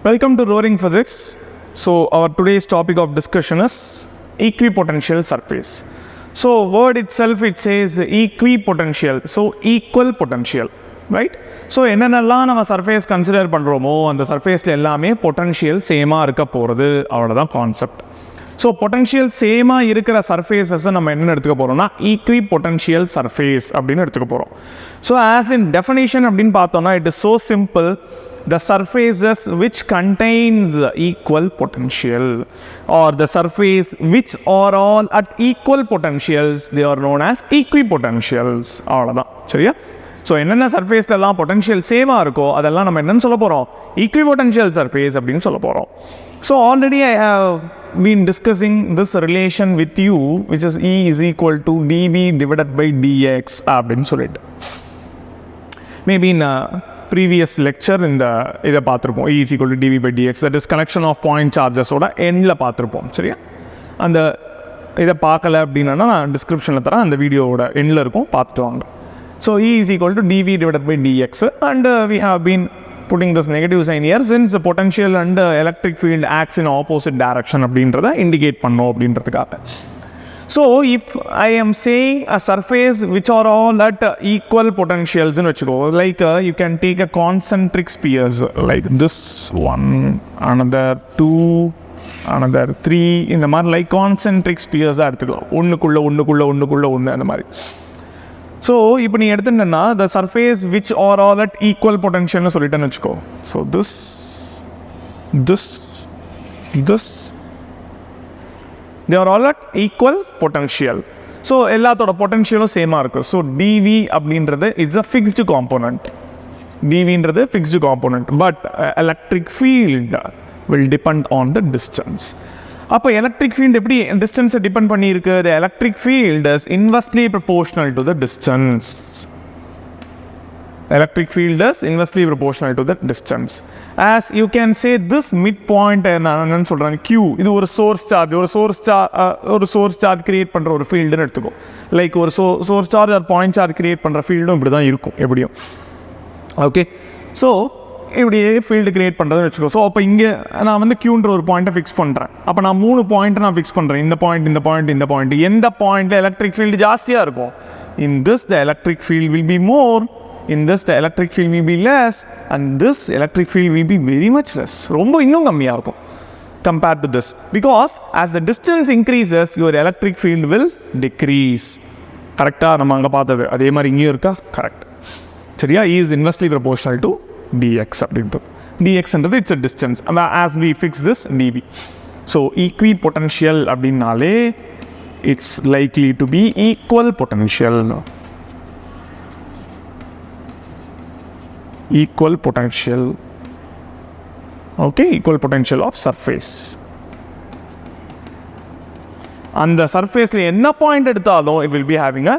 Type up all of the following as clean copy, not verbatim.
Welcome to Roaring Physics. So our today's topic of discussion is equipotential surface. So word itself, it says equipotential, so equal potential, right? So என்னென்னலாம் நம்ம surface consider பண்ணுறோமோ அந்த சர்ஃபேஸில் எல்லாமே potential சேமாக இருக்க போகிறது, அவ்வளோதான் கான்செப்ட். ஸோ பொட்டன்ஷியல் சேமாக இருக்கிற சர்ஃபேஸஸை நம்ம என்ன எடுத்துக்க போகிறோம்னா ஈக்விபொட்டன்ஷியல் சர்ஃபேஸ் அப்படின்னு எடுத்துக்க போகிறோம். ஸோ ஆஸ் இன் டெஃபினேஷன் அப்படின்னு பார்த்தோம்னா it is so simple. The surfaces which contains equal potential or the surface which are all at equal potentials, they are known as equipotentials. அவ்வளோதான், சரியா? ஸோ என்னென்ன சர்ஃபேஸ்லாம் பொட்டன்ஷியல் சேமாக இருக்கோ அதெல்லாம் நம்ம என்னன்னு சொல்ல போகிறோம், ஈக்விபொட்டன்ஷியல் சர்ஃபேஸ் அப்படின்னு சொல்ல போகிறோம். So already I have been discussing this relation with you, which is E is equal to dV divided by dx அப்படின்னு சொல்லிட்டு மேபி in previous lecture இந்த இதை பார்த்துருப்போம். E is equal to dV by dx, that is collection of point chargesோட எண்ணில் பார்த்துருப்போம், சரியா? அந்த இதை பார்க்கல அப்படின்னா நான் டிஸ்கிரிப்ஷனில் தரேன், அந்த வீடியோவோட எண்ணில் இருக்கும், பார்த்துட்டு வாங்க. So E is equal to dV divided by dx and we have been putting this negative sign here since the potential and electric field acts in opposite direction அப்படின்றத indicate பண்ணோம் அப்படின்றதுக்காக. So if I am saying a surface which are all at equal potentials in vechiko, like you can take a concentric spheres like this one, another two, another three, இந்த மாதிரி like concentric spheres எடுத்துக்கலாம், ஒன்றுக்குள்ள ஒன்று அந்த மாதிரி. So இப்போ நீ எடுத்துட்டேன்னா the surface which are all at equal potentialனு சொல்லிட்டேன்னு வச்சுக்கோ. So this they are all at equal potential. So எல்லாத்தோட பொட்டன்ஷியலும் சேமாக இருக்குது. ஸோ dV அப்படின்றது இட்ஸ் அ ஃபிக்ஸ்டு காம்போனண்ட். dVன்றது fixed component, but electric field will depend on the distance. அப்போ எலக்ட்ரிக் ஃபீல்டு எப்படி டிஸ்டன்ஸை டிபெண்ட் பண்ணியிருக்கு? The electric field is inversely proportional to the distance. Electric field is inversely proportional to the distance. As you can say this midpoint என்னன்னு சொல்றாங்க Q, இது ஒரு source charge create பண்ற ஒரு ஃபீல்டுன்னு எடுத்துக்கோ. லைக் ஒரு source charge or point charge create பண்ற ஃபீல்டும் இப்படி தான் இருக்கும் எப்படியும். ஓகே, ஸோ இப்படியே ஃபீல்டு கிரியேட் பண்ணுறதுன்னு வச்சுக்கோ. ஸோ அப்போ இங்கே நான் வந்து Qன்ற ஒரு பாயிண்ட்டை ஃபிக்ஸ் பண்ணுறேன். அப்போ நான் 3 பாயிண்ட்டை நான் ஃபிக்ஸ் பண்ணுறேன். இந்த பாயிண்ட் எந்த பாயிண்ட்டில் எலக்ட்ரிக் ஃபீல்டு ஜாஸ்தியாக இருக்கும்? In this the electric field will be more, in this the electric field will be less, and this electric field will be very much less. ரொம்ப இன்னும் கம்மியாக இருக்கும் compared to this, because as the distance increases your electric field will decrease. கரெக்டாக நம்ம அங்கே பார்த்தது அதே மாதிரி இங்கேயும் இருக்கா? கரெக்ட், சரியா? E is inversely proportional to dx அப்படின்ட்டு. dxன்றது it's a distance as we fix this dV. so equipotential அப்படின்னாலே it's likely to be equal potential. Equal potential, okay, equal potential of surface. அந்த சர்ஃபேஸில் என்ன பாயிண்ட் எடுத்தாலும் it will be having a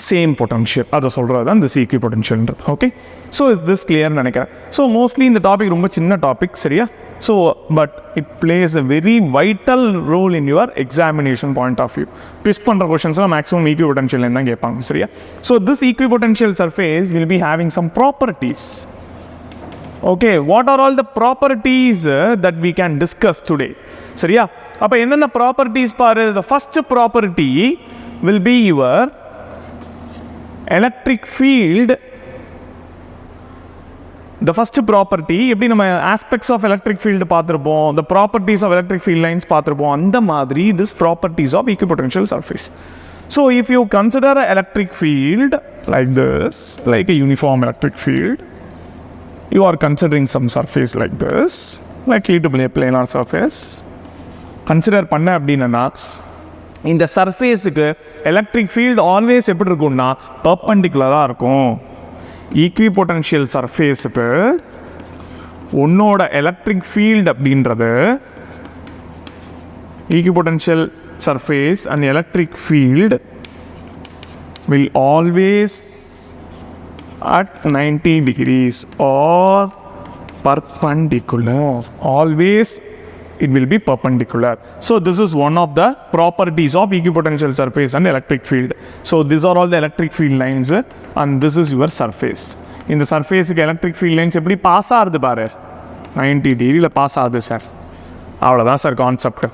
same potential. அதை சொல்கிறது தான் this equipotentialன்றது. Okay, so this clear நினைக்கிறேன். ஸோ மோஸ்ட்லி இந்த டாபிக் ரொம்ப சின்ன டாபிக், சரியா? So but it plays a very vital role in your examination point of view. Twist பண்ணுற கொஷன்ஸ்லாம் மேக்ஸிமம் ஈக்விபொட்டன்ஷியல் தான் கேட்பாங்க, சரியா? So this equipotential surface will be having some properties. Okay, what are all the properties that we can discuss today, சரியா? அப்போ என்னென்ன properties பாரு. The first property will be your electric field. The first property, எப்படி நம்ம aspects of electric field பார்த்துருப்போம், the properties of electric field lines பார்த்துருப்போம், அந்த மாதிரி this properties of equipotential surface. So if you consider an electric field like this, like a uniform electric field, you are considering some surface like this, likely to be a planar surface. Consider பண்ண அப்படின்னா இந்த சர்ஃபேஸுக்கு electric field always எப்படி இருக்கும்னா பர்பெண்டிகுலராக இருக்கும். ஈக்விபொட்டன்ஷியல் சர்ஃபேஸுக்கு உன்னோட electric field அப்படின்றது equipotential surface and electric field will always at 90 degrees or perpendicular. Always it will be perpendicular. So this is one of the properties of equipotential surface and electric field. So these are all the electric field lines and this is your surface. In the surface electric field lines எப்படி pass ஆகுது பாரு, 90 டிகிரியில் pass ஆகுது sir. அவ்வளோதான் sir concept.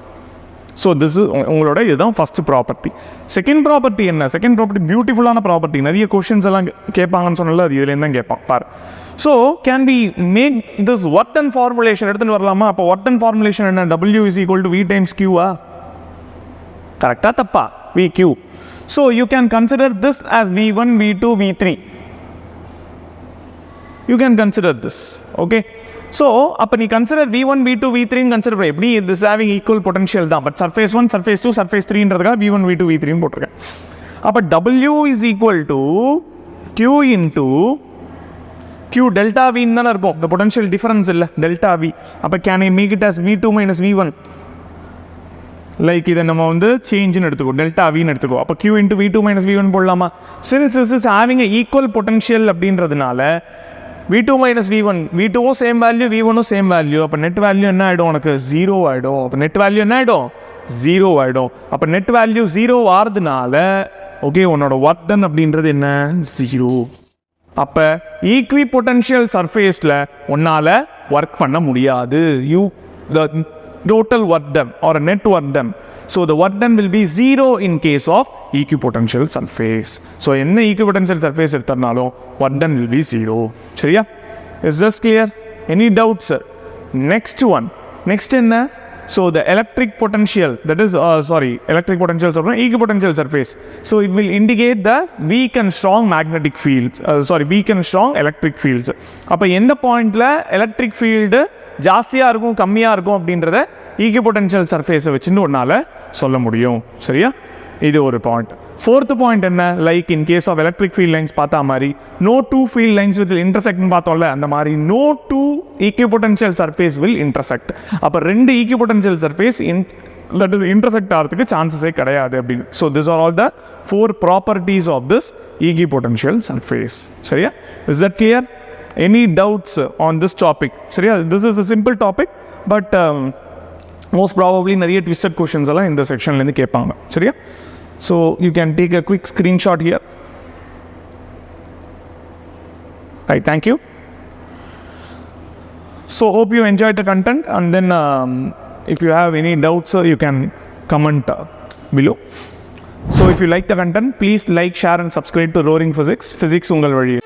So this is உங்களோட இதுதான் first property. Second property என்ன? Second property பியூட்டிஃபுல்லான ப்ராப்பர்ட்டி. நிறைய கொஷின்ஸ் எல்லாம் கேட்பாங்கன்னு சொன்னால அது இதுலேருந்து தான் கேட்பான் பார். So can be make this work done formulation எடுத்துன்னு வரலாமா? அப்போ ஒர்க் டன் ஃபார்முலேஷன் என்ன? W is equal to V times Q. கரெக்டாக தப்பா? VQ. So you can consider this as V1, V2, V3. You can consider this. Okay. So அப்போ நீ consider V1, V2, V3 consider பண்ணி எப்படி this having equal potential தான். But surface 1, surface 2, surface 3ன்றதுக்காக V1, V2, V3 போட்டிருக்கேன். அப்போ W is equal to Q into Q delta V தானே இருக்கும். The potential difference இல்லை delta V. அப்போ can I make it as V2 minus V1? Like இதை நம்ம வந்து சேஞ்சுன்னு எடுத்துக்கோ, டெல்டா வின்னு எடுத்துக்கோ. அப்போ Q into V2 minus V1 போடலாமா? since this is having a equal potential அப்படின்றதுனால V2 minus V1, V2வும் சேம் வேல்யூ, V1வும் சேம் வேல்யூ. அப்போ நெட் வேல்யூ என்ன ஆகிடும்? உனக்கு 0 ஆகிடும். அப்போ நெட் வேல்யூ என்ன ஆகிடும்? 0 ஆகிடும். அப்போ நெட் வேல்யூ 0 ஆகிறதுனால ஓகே உன்னோட ஒர்க் டன் அப்படின்றது என்ன? 0. அப்போ ஈக்வி பொட்டன்ஷியல் சர்ஃபேஸில் உன்னால் ஒர்க் பண்ண முடியாது. the total work done or a net work done. So the work done will be 0 in case of equipotential surface. So என்ன equipotential surface எடுத்தனாலும் work done will be 0. சரியா? Is this clear? Any doubts? Next one. Next என்ன? So the electric potential, that is electric potential surface, equipotential surface. So it will indicate the weak and strong magnetic fields. Weak and strong electric fields. அப்போ எந்த பாயிண்ட்ல electric field ஜாஸ்தியாக இருக்கும் கம்மியாக இருக்கும் அப்படின்றத ஈக்விபொட்டன்ஷியல் சர்ஃபேஸை வச்சுன்னு ஒன்றால் சொல்ல முடியும். சரியா? இது ஒரு பாயிண்ட். ஃபோர்த்து பாயிண்ட் என்ன? Like in case of electric field lines பார்த்தா மாதிரி no two field lines with இன்டர்செக்ட்னு பார்த்தோம்ல, அந்த மாதிரி no two equipotential surface will intersect. அப்போ ரெண்டு equipotential surface that is intersect ஆகிறதுக்கு சான்சஸே கிடையாது அப்படின்னு. So this are all the 4 properties of this equipotential surface. சரியா? Is that clear? Any doubts on this topic? சரியா? This is a simple topic, but most probably நிறைய twisted questions எல்லாம் இந்த செக்ஷன்லேருந்து கேட்பாங்க. சரியா? So you can take a quick screenshot here. Right, thank you. So hope you enjoyed the content, and then if you have any doubts you can comment below. So if you like the content, please like, share and subscribe to Roaring Physics, Physicsungalvazhiyil.